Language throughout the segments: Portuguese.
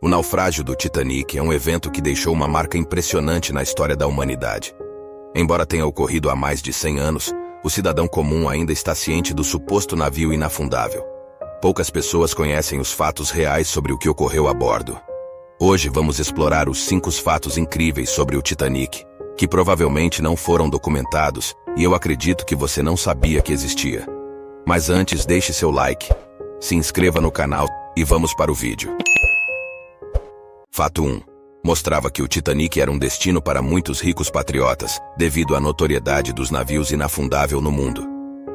O naufrágio do Titanic é um evento que deixou uma marca impressionante na história da humanidade. Embora tenha ocorrido há mais de 100 anos, o cidadão comum ainda está ciente do suposto navio inafundável. Poucas pessoas conhecem os fatos reais sobre o que ocorreu a bordo. Hoje vamos explorar os 5 fatos incríveis sobre o Titanic, que provavelmente não foram documentados e eu acredito que você não sabia que existia. Mas antes, deixe seu like, se inscreva no canal e vamos para o vídeo. Fato 1. Mostrava que o Titanic era um destino para muitos ricos patriotas, devido à notoriedade dos navios inafundável no mundo.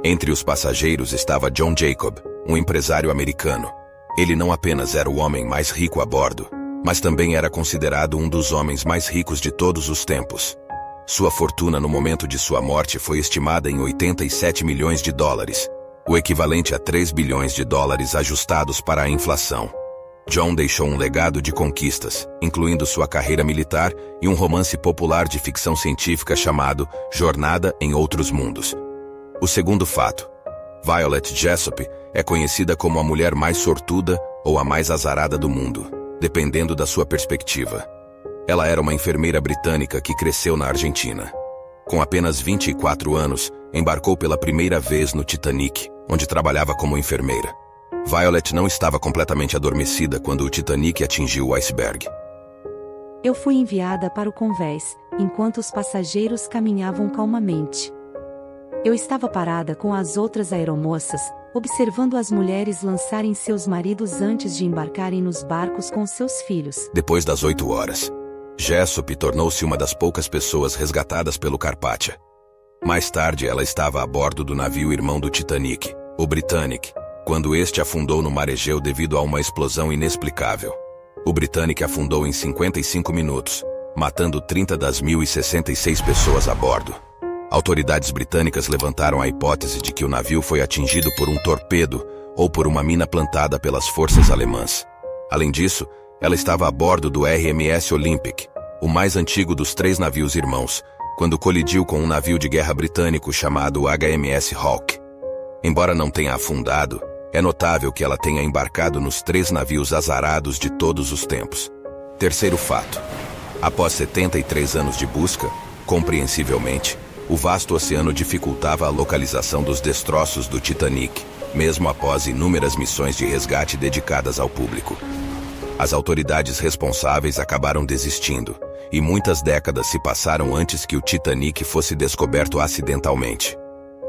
Entre os passageiros estava John Jacob, um empresário americano. Ele não apenas era o homem mais rico a bordo, mas também era considerado um dos homens mais ricos de todos os tempos. Sua fortuna no momento de sua morte foi estimada em 87 milhões de dólares, o equivalente a 3 bilhões de dólares ajustados para a inflação. John deixou um legado de conquistas, incluindo sua carreira militar e um romance popular de ficção científica chamado Jornada em Outros Mundos. O segundo fato. Violet Jessop é conhecida como a mulher mais sortuda ou a mais azarada do mundo, dependendo da sua perspectiva. Ela era uma enfermeira britânica que cresceu na Argentina. Com apenas 24 anos, embarcou pela primeira vez no Titanic, onde trabalhava como enfermeira. Violet não estava completamente adormecida quando o Titanic atingiu o iceberg. Eu fui enviada para o convés, enquanto os passageiros caminhavam calmamente. Eu estava parada com as outras aeromoças, observando as mulheres lançarem seus maridos antes de embarcarem nos barcos com seus filhos. Depois das 8 horas, Jessop tornou-se uma das poucas pessoas resgatadas pelo Carpathia. Mais tarde, ela estava a bordo do navio irmão do Titanic, o Britannic, quando este afundou no mar Egeu devido a uma explosão inexplicável. O Britannic afundou em 55 minutos, matando 30 das 1.066 pessoas a bordo. Autoridades britânicas levantaram a hipótese de que o navio foi atingido por um torpedo ou por uma mina plantada pelas forças alemãs. Além disso, ela estava a bordo do RMS Olympic, o mais antigo dos 3 navios irmãos, quando colidiu com um navio de guerra britânico chamado HMS Hawke. Embora não tenha afundado, é notável que ela tenha embarcado nos 3 navios azarados de todos os tempos. Terceiro fato. Após 73 anos de busca, compreensivelmente, o vasto oceano dificultava a localização dos destroços do Titanic, mesmo após inúmeras missões de resgate dedicadas ao público. As autoridades responsáveis acabaram desistindo, e muitas décadas se passaram antes que o Titanic fosse descoberto acidentalmente.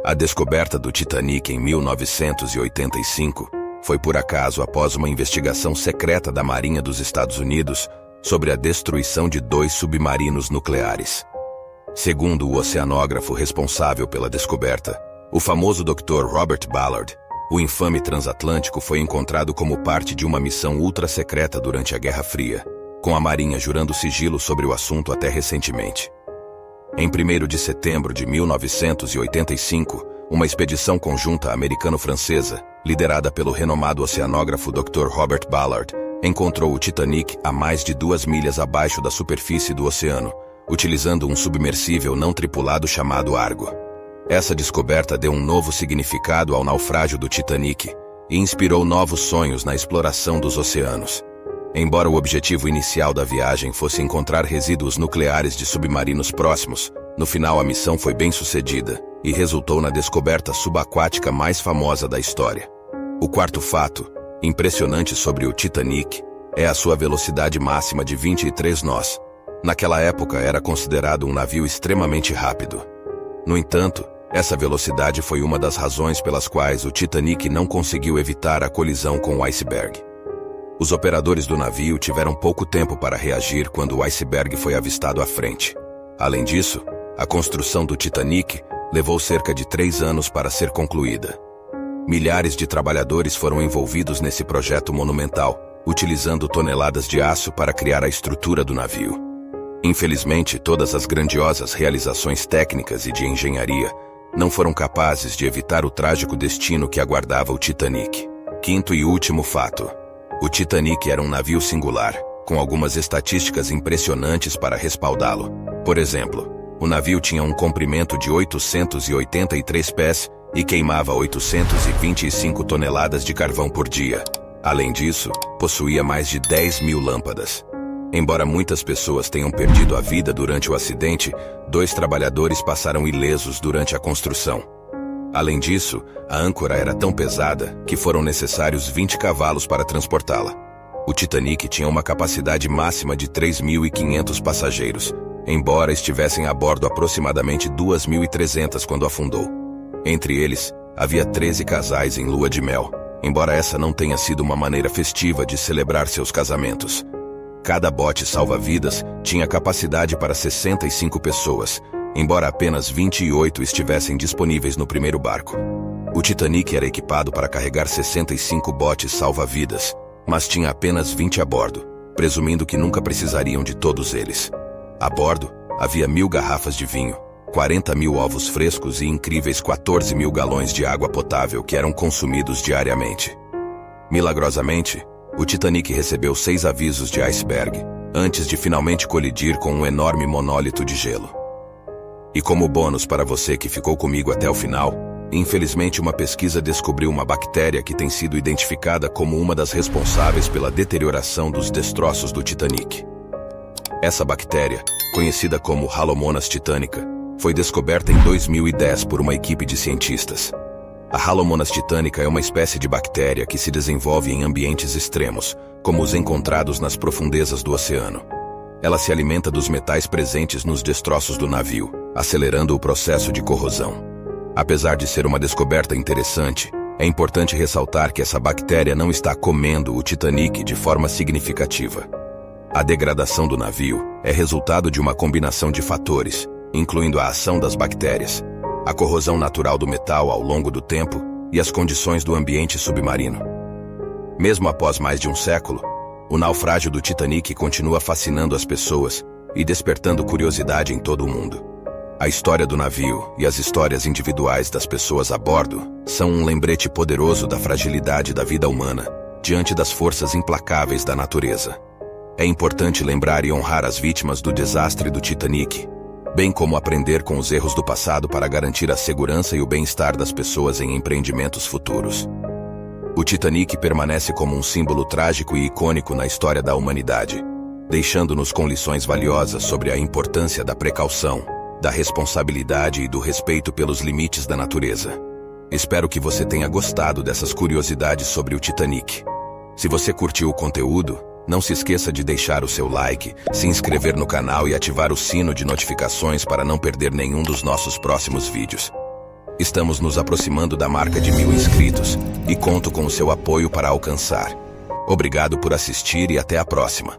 A descoberta do Titanic em 1985 foi por acaso após uma investigação secreta da Marinha dos Estados Unidos sobre a destruição de 2 submarinos nucleares. Segundo o oceanógrafo responsável pela descoberta, o famoso Dr. Robert Ballard, o infame transatlântico foi encontrado como parte de uma missão ultra-secreta durante a Guerra Fria, com a Marinha jurando sigilo sobre o assunto até recentemente. Em 1º de setembro de 1985, uma expedição conjunta americano-francesa, liderada pelo renomado oceanógrafo Dr. Robert Ballard, encontrou o Titanic a mais de 2 milhas abaixo da superfície do oceano, utilizando um submersível não tripulado chamado Argo. Essa descoberta deu um novo significado ao naufrágio do Titanic e inspirou novos sonhos na exploração dos oceanos. Embora o objetivo inicial da viagem fosse encontrar resíduos nucleares de submarinos próximos, no final a missão foi bem sucedida e resultou na descoberta subaquática mais famosa da história. O quarto fato, impressionante sobre o Titanic, é a sua velocidade máxima de 23 nós. Naquela época era considerado um navio extremamente rápido. No entanto, essa velocidade foi uma das razões pelas quais o Titanic não conseguiu evitar a colisão com o iceberg. Os operadores do navio tiveram pouco tempo para reagir quando o iceberg foi avistado à frente. Além disso, a construção do Titanic levou cerca de 3 anos para ser concluída. Milhares de trabalhadores foram envolvidos nesse projeto monumental, utilizando toneladas de aço para criar a estrutura do navio. Infelizmente, todas as grandiosas realizações técnicas e de engenharia não foram capazes de evitar o trágico destino que aguardava o Titanic. Quinto e último fato. O Titanic era um navio singular, com algumas estatísticas impressionantes para respaldá-lo. Por exemplo, o navio tinha um comprimento de 883 pés e queimava 825 toneladas de carvão por dia. Além disso, possuía mais de 10.000 lâmpadas. Embora muitas pessoas tenham perdido a vida durante o acidente, 2 trabalhadores passaram ilesos durante a construção. Além disso, a âncora era tão pesada que foram necessários 20 cavalos para transportá-la. O Titanic tinha uma capacidade máxima de 3.500 passageiros, embora estivessem a bordo aproximadamente 2.300 quando afundou. Entre eles, havia 13 casais em lua de mel, embora essa não tenha sido uma maneira festiva de celebrar seus casamentos. Cada bote salva-vidas tinha capacidade para 65 pessoas, embora apenas 28 estivessem disponíveis no primeiro barco. O Titanic era equipado para carregar 65 botes salva-vidas, mas tinha apenas 20 a bordo, presumindo que nunca precisariam de todos eles. A bordo, havia 1.000 garrafas de vinho, 40.000 ovos frescos e incríveis 14.000 galões de água potável que eram consumidos diariamente. Milagrosamente, o Titanic recebeu 6 avisos de iceberg, antes de finalmente colidir com um enorme monólito de gelo. E como bônus para você que ficou comigo até o final, infelizmente uma pesquisa descobriu uma bactéria que tem sido identificada como uma das responsáveis pela deterioração dos destroços do Titanic. Essa bactéria, conhecida como Halomonas titanica, foi descoberta em 2010 por uma equipe de cientistas. A Halomonas titanica é uma espécie de bactéria que se desenvolve em ambientes extremos, como os encontrados nas profundezas do oceano. Ela se alimenta dos metais presentes nos destroços do navio, acelerando o processo de corrosão. Apesar de ser uma descoberta interessante, é importante ressaltar que essa bactéria não está comendo o Titanic de forma significativa. A degradação do navio é resultado de uma combinação de fatores, incluindo a ação das bactérias, a corrosão natural do metal ao longo do tempo e as condições do ambiente submarino. Mesmo após mais de um século, o naufrágio do Titanic continua fascinando as pessoas e despertando curiosidade em todo o mundo. A história do navio e as histórias individuais das pessoas a bordo são um lembrete poderoso da fragilidade da vida humana diante das forças implacáveis da natureza. É importante lembrar e honrar as vítimas do desastre do Titanic, bem como aprender com os erros do passado para garantir a segurança e o bem-estar das pessoas em empreendimentos futuros. O Titanic permanece como um símbolo trágico e icônico na história da humanidade, deixando-nos com lições valiosas sobre a importância da precaução, da responsabilidade e do respeito pelos limites da natureza. Espero que você tenha gostado dessas curiosidades sobre o Titanic. Se você curtiu o conteúdo, não se esqueça de deixar o seu like, se inscrever no canal e ativar o sino de notificações para não perder nenhum dos nossos próximos vídeos. Estamos nos aproximando da marca de 1.000 inscritos e conto com o seu apoio para alcançar. Obrigado por assistir e até a próxima.